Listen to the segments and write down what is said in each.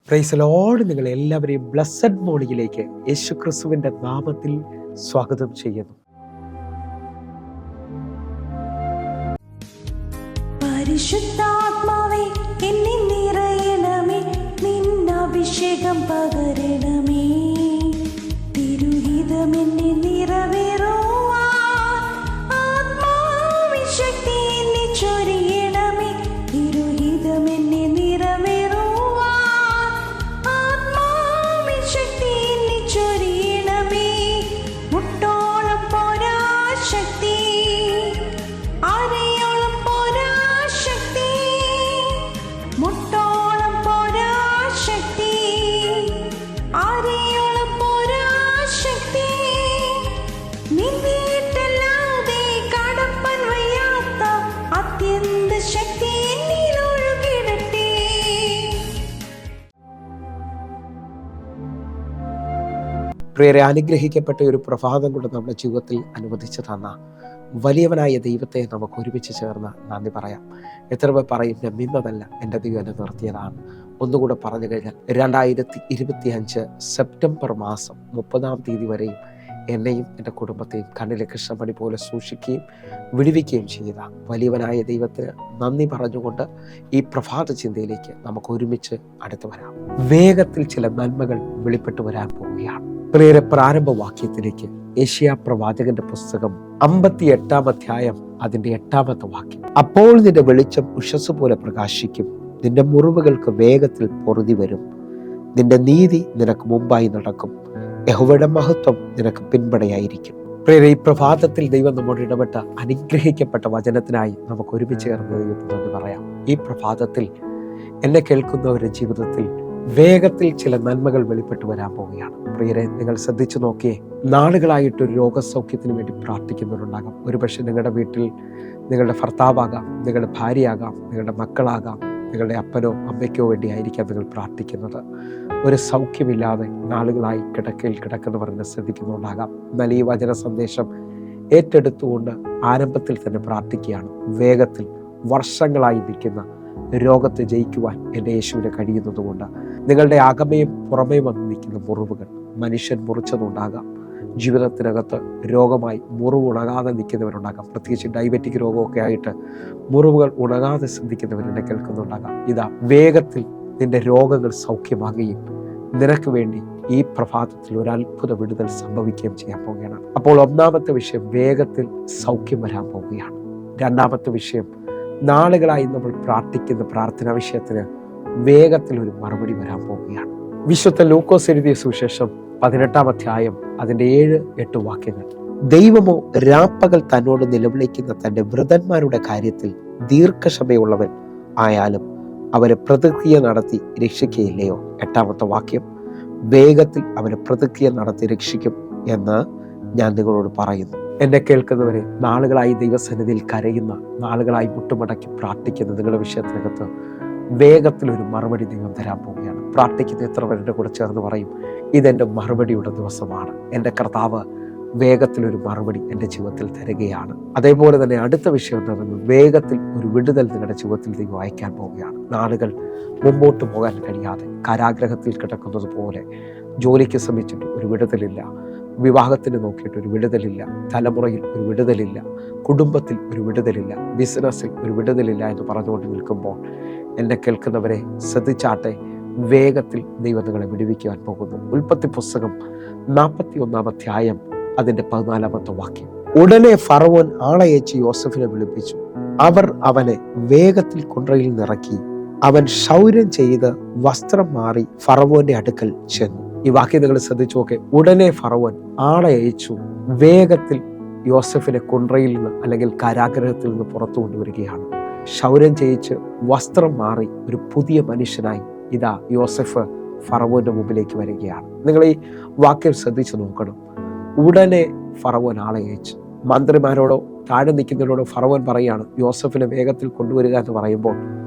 Praise Lord. നിങ്ങൾ എല്ലാവരെയും blessed മോർണിംഗിലേക്ക് യേശു ക്രിസ്തുവിന്റെ നാമത്തിൽ സ്വാഗതം ചെയ്യുന്നു. പരിശുദ്ധാത്മാവേ എന്നിൽ നിറയണമേ, നിന്നഭിഷേകം പകരണമേ, തിരുഹിതം എന്നിൽ നിറവേറുവാൻ ആത്മാവിൻ ശക്തി എന്നിൽ ചൊരിയണമേ, തിരുഹിതം എന്നിൽ നിറവേറുവാൻ ആത്മാവിൻ ശക്തി എന്നിൽ ചൊരിയണമേ. മുട്ടോളം പോരാ ശക്തി, അരയോളം പോരാ ശക്തി, മുട്ടോളം പോരാ ശക്തി, അരയോളം പോരാ ശക്തി, നിന്നിട്ടല്ലാതെ കടപ്പൻ വയ്യാത്ത അത്യന്ത ശക്തി എന്നിൽ ഒഴുകിടട്ടെ. പ്രിയരെ, അനുഗ്രഹിക്കപ്പെട്ട ഒരു പ്രഭാതം കൊണ്ട് നമ്മുടെ ജീവിതത്തിൽ അനുവദിച്ചു തന്ന വലിയവനായ ദൈവത്തെ നമുക്ക് ഒരുമിച്ച് ചേർന്ന് നന്ദി പറയാം. എത്ര പേർ പറയും, ഞാൻ നിന്നതല്ല, എൻ്റെ ദൈവം എന്നെ നിർത്തിയതാണ്. ഒന്നുകൂടെ പറഞ്ഞു കഴിഞ്ഞാൽ 2025 സെപ്റ്റംബർ മാസം 30 വരെയും എന്നെയും എൻ്റെ കുടുംബത്തെയും കണ്ണിലെ കൃഷ്ണമണി പോലെ സൂക്ഷിക്കുകയും വിടുവിക്കുകയും ചെയ്ത വലിയവനായ ദൈവത്തിന് നന്ദി പറഞ്ഞുകൊണ്ട് ഈ പ്രഭാത ചിന്തയിലേക്ക് നമുക്ക് ഒരുമിച്ച് അടുത്തു വരാം. വേഗത്തിൽ ചില നന്മകൾ വെളിപ്പെട്ടു വരാൻ പോവുകയാണ്. പ്രിയരെ, പ്രാരംഭ വാക്യത്തിലേക്ക് യെശയ്യാ പ്രവാചകന്റെ പുസ്തകം 58 അധ്യായം അതിന്റെ 8 വാക്യം. അപ്പോൾ നിന്റെ വെളിച്ചം ഉഷസ് പോലെ പ്രകാശിക്കും, നിന്റെ മുറിവുകൾക്ക് വേഗത്തിൽ പൊറുതി വരും, നിന്റെ നീതി നിനക്ക് മുമ്പായി നടക്കും, യഹോവയുടെ മഹത്വം നിനക്ക് പിൻപടയായിരിക്കും. പ്രിയരെ, ഈ പ്രഭാതത്തിൽ ദൈവം നമ്മോട് ഇടപെട്ട അനുഗ്രഹിക്കപ്പെട്ട വചനത്തിനായി നമുക്ക് ഒരുമിച്ച് ചേർന്ന് ദൈവത്തിന് പറയാം. ഈ പ്രഭാതത്തിൽ എന്നെ കേൾക്കുന്നവരുടെ ജീവിതത്തിൽ വേഗത്തിൽ ചില നന്മകൾ വെളിപ്പെട്ടു വരാൻ പോവുകയാണ്. പ്രിയരെ, നിങ്ങൾ ശ്രദ്ധിച്ചു നോക്കിയേ, നാളുകളായിട്ടൊരു രോഗസൗഖ്യത്തിന് വേണ്ടി പ്രാർത്ഥിക്കുന്നവരുണ്ടാകാം. ഒരുപക്ഷെ നിങ്ങളുടെ വീട്ടിൽ നിങ്ങളുടെ ഭർത്താവാകാം, നിങ്ങളുടെ ഭാര്യയാകാം, നിങ്ങളുടെ മക്കളാകാം, നിങ്ങളുടെ അപ്പനോ അമ്മയ്ക്കോ വേണ്ടി ആയിരിക്കാം നിങ്ങൾ പ്രാർത്ഥിക്കുന്നത്. ഒരു സൗഖ്യമില്ലാതെ നാളുകളായി കിടക്കയിൽ കിടക്കുന്നവരെന്നെ ശ്രദ്ധിക്കുന്നുണ്ടാകാം. എന്നാൽ ഈ വചന സന്ദേശം ഏറ്റെടുത്തുകൊണ്ട് ആരംഭത്തിൽ തന്നെ പ്രാർത്ഥിക്കുകയാണ്. വേഗത്തിൽ വർഷങ്ങളായി നിൽക്കുന്ന രോഗത്തെ ജയിക്കുവാൻ എൻ്റെ യേശുവിന് കഴിയുന്നതുകൊണ്ട് നിങ്ങളുടെ അകമയും പുറമേയും വന്ന് നിൽക്കുന്ന മുറിവുകൾ മനുഷ്യൻ മുറിച്ചതുണ്ടാകാം. ജീവിതത്തിനകത്ത് രോഗമായി മുറിവ് ഉണങ്ങാതെ നിൽക്കുന്നവരുണ്ടാകാം. പ്രത്യേകിച്ച് ഡയബറ്റിക് രോഗമൊക്കെ ആയിട്ട് മുറിവുകൾ ഉണങ്ങാതെ ശ്രദ്ധിക്കുന്നവരെന്നെ കേൾക്കുന്നുണ്ടാകാം. ഇതാ, വേഗത്തിൽ നിന്റെ രോഗങ്ങൾ സൗഖ്യമാകുകയും നിനക്ക് വേണ്ടി ഈ പ്രഭാതത്തിൽ ഒരു അത്ഭുത വിടുതൽ സംഭവിക്കുകയും ചെയ്യാൻ പോവുകയാണ്. അപ്പോൾ ഒന്നാമത്തെ വിഷയം, വേഗത്തിൽ സൗഖ്യം വരാൻ പോവുകയാണ്. രണ്ടാമത്തെ വിഷയം, നാളുകളായി നമ്മൾ പ്രാർത്ഥിക്കുന്ന പ്രാർത്ഥനാ വിഷയത്തിന് വേഗത്തിൽ ഒരു മറുപടി വരാൻ പോവുകയാണ്. വിശുദ്ധ ലൂക്കോസ് എഴുതിയ സുവിശേഷം 18 അധ്യായം അതിന്റെ 7-8 വാക്യങ്ങൾ. ദൈവമോ രാപ്പകൽ തന്നോട് നിലവിളിക്കുന്ന തന്റെ വൃതന്മാരുടെ കാര്യത്തിൽ ദീർഘക്ഷമയുള്ളവൻ ആയാലും അവരെ പ്രതിക്രിയ നടത്തി രക്ഷിക്കുകയില്ലയോ? 8 വാക്യം, വേഗത്തിൽ അവരെ പ്രതിക്രിയ നടത്തി രക്ഷിക്കും എന്ന് ഞാൻ നിങ്ങളോട് പറയുന്നു. എന്നെ കേൾക്കുന്നവരെ, നാളുകളായി ദൈവസന്നിധിയിൽ കരയുന്ന, നാളുകളായി മുട്ടുമടക്കി പ്രാർത്ഥിക്കുന്ന നിങ്ങളുടെ വിഷയത്തിനകത്ത് വേഗത്തിലൊരു മറുപടി ദൈവം തരാൻ പോവുകയാണ്. പ്രാർത്ഥിക്കുന്ന എത്ര പേരുടെ കൂടെ ചേർന്ന് പറയും, ഇതെൻ്റെ മറുപടിയുടെ ദിവസമാണ്. എൻ്റെ കർത്താവ് വേഗത്തിലൊരു മറുപടി എൻ്റെ ജീവിതത്തിൽ തരികയാണ്. അതേപോലെ തന്നെ അടുത്ത വിഷയം എന്ന് പറയുന്നത്, വേഗത്തിൽ ഒരു വിടുതൽ നിങ്ങളുടെ ജീവിതത്തിൽ ദൈവം അയക്കാൻ പോവുകയാണ്. നാളുകൾ മുമ്പോട്ട് പോകാൻ കഴിയാതെ കാരാഗ്രഹത്തിൽ കിടക്കുന്നത് പോലെ ജോലിക്ക് ശ്രമിച്ചിട്ട് ഒരു വിടുതലില്ല, വിവാഹത്തിന് നോക്കിയിട്ട് ഒരു വിടുതലില്ല, തലമുറയിൽ ഒരു വിടുതലില്ല, കുടുംബത്തിൽ ഒരു വിടുതലില്ല, ബിസിനസ്സിൽ ഒരു വിടുതലില്ല എന്ന് പറഞ്ഞുകൊണ്ട് നിൽക്കുമ്പോൾ എന്നെ കേൾക്കുന്നവരെ ശ്രദ്ധിച്ചാട്ടെ, വേഗത്തിൽ ദൈവം നിങ്ങളെ വിടുവിക്കുവാൻ പോകുന്നു. ഉൽപ്പത്തി പുസ്തകം 41 അധ്യായം അതിന്റെ 14 വാക്യം. ഉടനെ ഫറവോൻ ആളയച്ച് യോസഫിനെ വിളിപ്പിച്ചു. അവർ അവനെ വേഗത്തിൽ കുണ്ട്രയിൽ നിറക്കി. അവൻ ക്ഷൗരം ചെയ്ത് വസ്ത്രം മാറി ഫറവോന്റെ അടുക്കൽ ചെന്നു. ഈ വാക്യം നിങ്ങൾ ശ്രദ്ധിച്ചു നോക്കെ. ഉടനെ ഫറവോൻ ആളെ അയച്ചു, വേഗത്തിൽ യോസഫിനെ കുണ്ട്രയിൽ നിന്ന് അല്ലെങ്കിൽ കാരാഗ്രഹത്തിൽ നിന്ന് പുറത്തു കൊണ്ടുവരികയാണ്. ക്ഷൗരം ചെയ്യിച്ച് വസ്ത്രം മാറി ഒരു പുതിയ മനുഷ്യനായി ഇതാ യോസഫ് ഫറവോന്റെ മുമ്പിലേക്ക് വരികയാണ്. നിങ്ങൾ ഈ വാക്യം ശ്രദ്ധിച്ചു നോക്കണം. ഉടനെ ഫറവോൻ ആളെ അയച്ചു. മന്ത്രിമാരോടോ താഴെ നിൽക്കുന്നവരോടോ ഫറവോൻ പറയുകയാണ്, യോസഫിനെ വേഗത്തിൽ കൊണ്ടുവരിക എന്ന് പറയുമ്പോൾ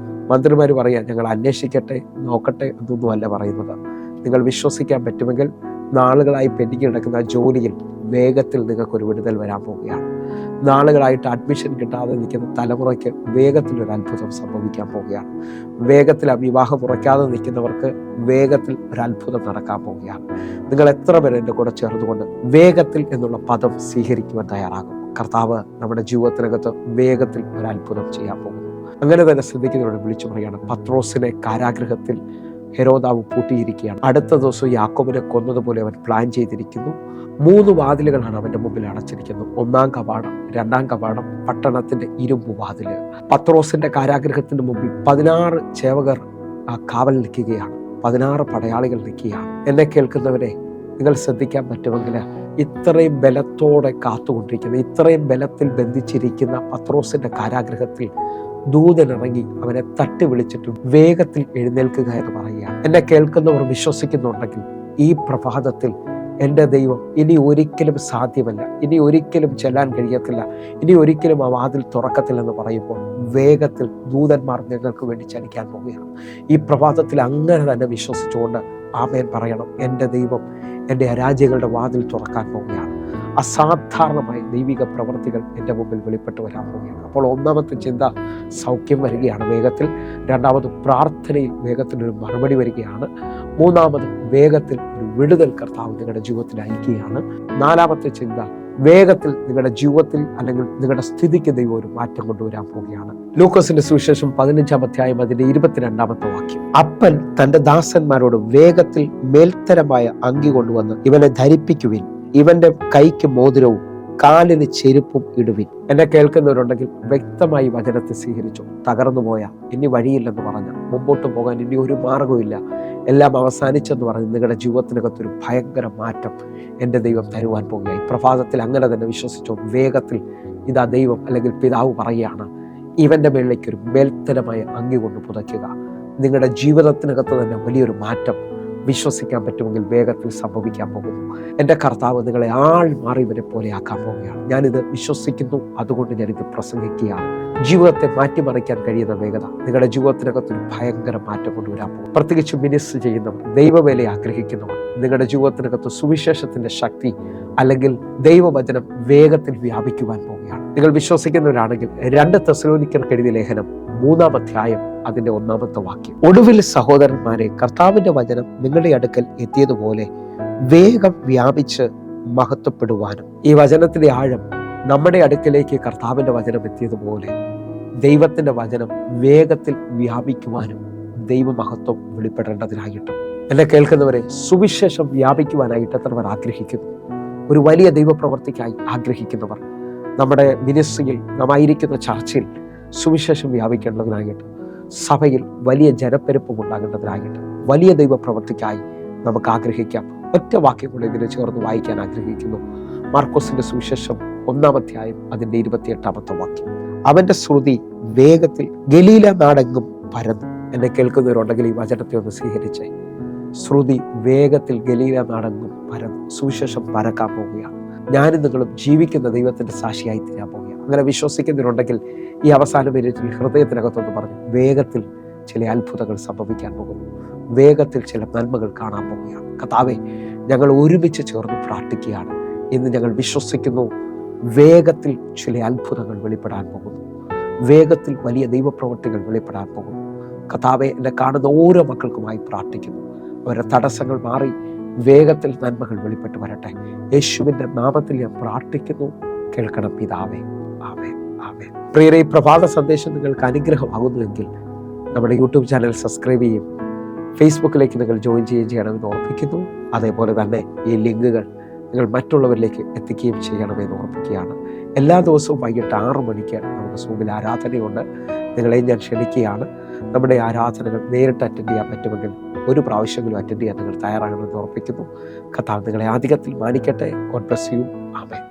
മന്ത്രിമാർ പറയാ, ഞങ്ങൾ അന്വേഷിക്കട്ടെ, നോക്കട്ടെ എന്നൊന്നുമല്ല പറയുന്നത്. നിങ്ങൾ വിശ്വസിക്കാൻ പറ്റുമെങ്കിൽ നാളുകളായി പെൻഡിങ് കിടക്കുന്ന ജോലിയിൽ വേഗത്തിൽ നിങ്ങൾക്കൊരു വിടുതൽ വരാൻ പോവുകയാണ്. നാളുകളായിട്ട് അഡ്മിഷൻ കിട്ടാതെ നിൽക്കുന്ന തലമുറയ്ക്ക് വേഗത്തിൽ ഒരു അത്ഭുതം സംഭവിക്കാൻ പോവുകയാണ്. വേഗത്തിൽ ആ വിവാഹം ഉറയ്ക്കാതെ നിൽക്കുന്നവർക്ക് വേഗത്തിൽ ഒരു അത്ഭുതം നടക്കാൻ പോവുകയാണ്. നിങ്ങൾ എത്ര പേര് എൻ്റെ കൂടെ ചേർന്നുകൊണ്ട് വേഗത്തിൽ എന്നുള്ള പദം സ്വീകരിക്കുവാൻ തയ്യാറാകും? കർത്താവ് നമ്മുടെ ജീവിതത്തിനകത്ത് വേഗത്തിൽ ഒരു അത്ഭുതം ചെയ്യാൻ പോകുന്നു. അങ്ങനെ തന്നെ ശ്രദ്ധിക്കുന്നവരോട് വിളിച്ചു പറയുകയാണ്, പത്രോസിനെ കാരാഗൃഹത്തിൽ ഹെരോദാവ് പൂട്ടിയിരിക്കുകയാണ്. അടുത്ത ദിവസം യാക്കോബിനെ കൊന്നതുപോലെ അവൻ പ്ലാൻ ചെയ്തിരിക്കുന്നു. 3 വാതിലുകളാണ് അവൻ്റെ മുമ്പിൽ അടച്ചിരിക്കുന്നത്. 1-ാം കവാടം, 2-ാം കവാടം, പട്ടണത്തിന്റെ ഇരുമ്പ് വാതില്. പത്രോസിന്റെ കാരാഗൃഹത്തിന് മുമ്പിൽ 16 ചേവകർ കാവൽ നിൽക്കുകയാണ്. 16 പടയാളികൾ നിൽക്കുകയാണ്. എന്നെ കേൾക്കുന്നവരെ, നിങ്ങൾ ശ്രദ്ധിക്കാൻ പറ്റുമെങ്കിൽ ഇത്രയും ബലത്തോടെ കാത്തുകൊണ്ടിരിക്കുന്ന, ഇത്രയും ബലത്തിൽ ബന്ധിച്ചിരിക്കുന്ന പത്രോസിന്റെ കാരാഗൃഹത്തിൽ ദൂതനിറങ്ങി അവനെ തട്ടി വിളിച്ചിട്ട് വേഗത്തിൽ എഴുന്നേൽക്കുക എന്ന് പറയുകയാണ്. എന്നെ കേൾക്കുന്നവർ വിശ്വസിക്കുന്നുണ്ടെങ്കിൽ ഈ പ്രഭാതത്തിൽ എൻ്റെ ദൈവം ഇനി ഒരിക്കലും സാധ്യമല്ല, ഇനി ഒരിക്കലും ചെല്ലാൻ കഴിയത്തില്ല, ഇനി ഒരിക്കലും ആ വാതിൽ തുറക്കത്തില്ലെന്ന് പറയുമ്പോൾ വേഗത്തിൽ ദൂതന്മാർ ഞങ്ങൾക്ക് വേണ്ടി ചലിക്കാൻ പോവുകയാണ്. ഈ പ്രഭാതത്തിൽ അങ്ങനെ തന്നെ വിശ്വസിച്ചുകൊണ്ട് ആമേൻ പറയണം. എൻ്റെ ദൈവം എൻ്റെ അരാജ്യങ്ങളുടെ വാതിൽ തുറക്കാൻ പോവുകയാണ്. അസാധാരണമായ ദൈവിക പ്രവൃത്തികൾ എൻ്റെ മുമ്പിൽ വെളിപ്പെട്ട് വരാൻ പോവുകയാണ്. അപ്പോൾ ഒന്നാമത്തെ ചിന്ത, സൗഖ്യം വരികയാണ് വേഗത്തിൽ. രണ്ടാമത്, പ്രാർത്ഥനയിൽ വേഗത്തിൽ ഒരു മറുപടി വരികയാണ്. മൂന്നാമത്, വേഗത്തിൽ ഒരു വിടുതൽ കർത്താവ് നിങ്ങളുടെ ജീവിതത്തിൽ അയക്കുകയാണ്. നാലാമത്തെ ചിന്ത, വേഗത്തിൽ നിങ്ങളുടെ ജീവിതത്തിൽ അല്ലെങ്കിൽ നിങ്ങളുടെ സ്ഥിതിക്ക് ദൈവം ഒരു മാറ്റം കൊണ്ടുവരാൻ പോവുകയാണ്. ലൂക്കോസിന്റെ സുവിശേഷം 15-ാം അധ്യായം അതിന്റെ 22-ാമത്തെ വാക്യം, അപ്പൻ തന്റെ ദാസന്മാരോട് വേഗത്തിൽ മേൽത്തരമായ അങ്കി കൊണ്ടുവന്ന് ഇവനെ ധരിപ്പിക്കുവിൻ, ഇവന്റെ കൈക്ക് മോതിരവും കാലിന് ചെരുപ്പും ഇടുവിൻ. എന്നെ കേൾക്കുന്നവരുണ്ടെങ്കിൽ വ്യക്തമായി വചനത്തെ സ്വീകരിച്ചു. തകർന്നു പോയ, ഇനി വഴിയില്ലെന്ന് പറഞ്ഞ, മുമ്പോട്ട് പോകാൻ ഇനി ഒരു മാർഗമില്ല, എല്ലാം അവസാനിച്ചെന്ന് പറഞ്ഞ് നിങ്ങളുടെ ജീവിതത്തിനകത്തൊരു ഭയങ്കര മാറ്റം എൻ്റെ ദൈവം തരുവാൻ പോകുകയായി. പ്രഭാതത്തിൽ അങ്ങനെ തന്നെ വിശ്വസിച്ചോ. വേഗത്തിൽ ഇതാ ദൈവം അല്ലെങ്കിൽ പിതാവ് പറയുകയാണ്, ഇവന്റെ മേളിലേക്ക് ഒരു മേൽത്തരമായ അങ്കി കൊണ്ട് പുതയ്ക്കുക. നിങ്ങളുടെ ജീവിതത്തിനകത്ത് തന്നെ വലിയൊരു മാറ്റം വിശ്വസിക്കാൻ പറ്റുമെങ്കിൽ വേഗത്തിൽ സംഭവിക്കാൻ പോകുന്നു. എൻ്റെ കർത്താവ് നിങ്ങളെ ആൾ മാറിയവരെ പോലെ ആക്കാൻ പോവുകയാണ്. ഞാനിത് വിശ്വസിക്കുന്നു, അതുകൊണ്ട് ഞാനിത് പ്രസംഗിക്കുകയാണ്. ജീവിതത്തെ മാറ്റിമറിക്കാൻ കഴിയുന്ന വേഗത നിങ്ങളുടെ ജീവിതത്തിനകത്തൊരു ഭയങ്കര മാറ്റം കൊണ്ടുവരാൻ പോകും. പ്രത്യേകിച്ച് മിനിസ്റ്റർ ചെയ്യുന്നവർ, ദൈവവേല ആഗ്രഹിക്കുന്നവർ, നിങ്ങളുടെ ജീവിതത്തിനകത്ത് സുവിശേഷത്തിന്റെ ശക്തി അല്ലെങ്കിൽ ദൈവവചനം വേഗത്തിൽ വ്യാപിക്കുവാൻ പോവുകയാണ്. നിങ്ങൾ വിശ്വസിക്കുന്നവരാണെങ്കിൽ 2 തെസ്സലോനിക്കർക്ക് എഴുതിയ ലേഖനം 3-ാം അധ്യായം അതിന്റെ 1-ാമത്തെ വാക്യം, ഒടുവിൽ സഹോദരന്മാരെ, കർത്താവിന്റെ വചനം നിങ്ങളുടെ അടുക്കൽ എത്തിയതുപോലെ വേഗം വ്യാപിച്ച് മഹത്വപ്പെടുവാനും. ഈ വചനത്തിന്റെ ആഴം, നമ്മുടെ അടുക്കലേക്ക് കർത്താവിന്റെ വചനം എത്തിയതുപോലെ ദൈവത്തിന്റെ വചനം വേഗത്തിൽ വ്യാപിക്കുവാനും ദൈവമഹത്വം വെളിപ്പെടേണ്ടതിനായിട്ടും. എന്നെ കേൾക്കുന്നവരെ, സുവിശേഷം വ്യാപിക്കുവാനായിട്ട് എത്രവർ ആഗ്രഹിക്കുന്നു? ഒരു വലിയ ദൈവപ്രവർത്തിക്കായി ആഗ്രഹിക്കുന്നവർ, നമ്മുടെ മിനിസ്ട്രിയിൽ, നാം ആയിരിക്കുന്ന ചർച്ചയിൽ സുവിശേഷം വ്യാപിക്കേണ്ടതിനായിട്ട്, സഭയിൽ വലിയ ജനപ്പെരുപ്പം ഉണ്ടാകേണ്ടതിനായിട്ട്, വലിയ ദൈവപ്രവർത്തിക്കായി നമുക്ക് ആഗ്രഹിക്കാം. ഒറ്റ വാക്യം കൂടെ ഇതിനെ ചേർന്ന് വായിക്കാൻ ആഗ്രഹിക്കുന്നു. മാർക്കോസിന്റെ സുവിശേഷം 1-ാം അധ്യായം അതിന്റെ 28-ാമത്തെ വാക്യം, അവന്റെ ശ്രുതി വേഗത്തിൽ ഗലീല നാടെങ്ങും പരന്നു. എന്നെ കേൾക്കുന്നവരുണ്ടെങ്കിൽ ഈ വചനത്തെ ഒന്ന് സ്വീകരിച്ചേ. ശ്രുതി വേഗത്തിൽ ഗലീല നാടെങ്ങും പരന്നു. സുവിശേഷം പരക്കാൻ പോവുകയാണ്. ഞാനും നിങ്ങളും ജീവിക്കുന്ന ദൈവത്തിന്റെ സാക്ഷിയായി തീരാൻ പോവുകയാണ്. അങ്ങനെ വിശ്വസിക്കുന്നവരുണ്ടെങ്കിൽ ഈ അവസാന മിനിറ്റിൽ ഹൃദയത്തിനകത്തൊന്ന് പറഞ്ഞു, വേഗത്തിൽ ചില അത്ഭുതങ്ങൾ സംഭവിക്കാൻ പോകുന്നു, വേഗത്തിൽ ചില നന്മകൾ കാണാൻ പോവുകയാണ്. കർത്താവേ, ഞങ്ങൾ ഒരുമിച്ച് ചേർന്ന് പ്രാർത്ഥിക്കുകയാണ്. ഇന്ന് ഞങ്ങൾ വിശ്വസിക്കുന്നു, വേഗത്തിൽ ചില അത്ഭുതങ്ങൾ വെളിപ്പെടാൻ പോകുന്നു, വേഗത്തിൽ വലിയ ദൈവപ്രവൃത്തികൾ വെളിപ്പെടാൻ പോകുന്നു. കർത്താവേ, എന്നെ കാണുന്ന ഓരോ മക്കൾക്കുമായി പ്രാർത്ഥിക്കുന്നു. അവരുടെ തടസ്സങ്ങൾ മാറി വേഗത്തിൽ നന്മകൾ വെളിപ്പെട്ട് വരട്ടെ. യേശുവിന്റെ നാമത്തിൽ ഞാൻ പ്രാർത്ഥിക്കുന്നു. കേൾക്കണം പിതാവേ. ആമേൻ, ആമേൻ. പ്രിയരെ, ഈ പ്രഭാത സന്ദേശം നിങ്ങൾക്ക് അനുഗ്രഹമാകുന്നുവെങ്കിൽ നമ്മുടെ യൂട്യൂബ് ചാനൽ സബ്സ്ക്രൈബ് ചെയ്യും, ഫേസ്ബുക്കിലേക്ക് നിങ്ങൾ ജോയിൻ ചെയ്യണമെന്ന് ഓർപ്പിക്കുന്നു. അതേപോലെ തന്നെ ഈ ലിങ്കുകൾ നിങ്ങൾ മറ്റുള്ളവരിലേക്ക് എത്തിക്കുകയും ചെയ്യണമെന്ന് ഓർപ്പിക്കുകയാണ്. എല്ലാ ദിവസവും വൈകിട്ട് 6 മണിക്ക് നമുക്ക് സൂമിൽ ആരാധനയുണ്ട്. നിങ്ങളെ ഞാൻ ക്ഷണിക്കുകയാണ്. നമ്മുടെ ആരാധനകൾ നേരിട്ട് അറ്റൻഡ് ചെയ്യാൻ പറ്റുമെങ്കിൽ ഒരു പ്രാവശ്യമെങ്കിലും അറ്റൻഡ് ചെയ്യാൻ നിങ്ങൾ തയ്യാറാകണമെന്ന് ഓർപ്പിക്കുന്നു. കർത്താവ് നിങ്ങളെ അധികത്തിൽ മാനിക്കട്ടെ. God bless you. ആമേൻ.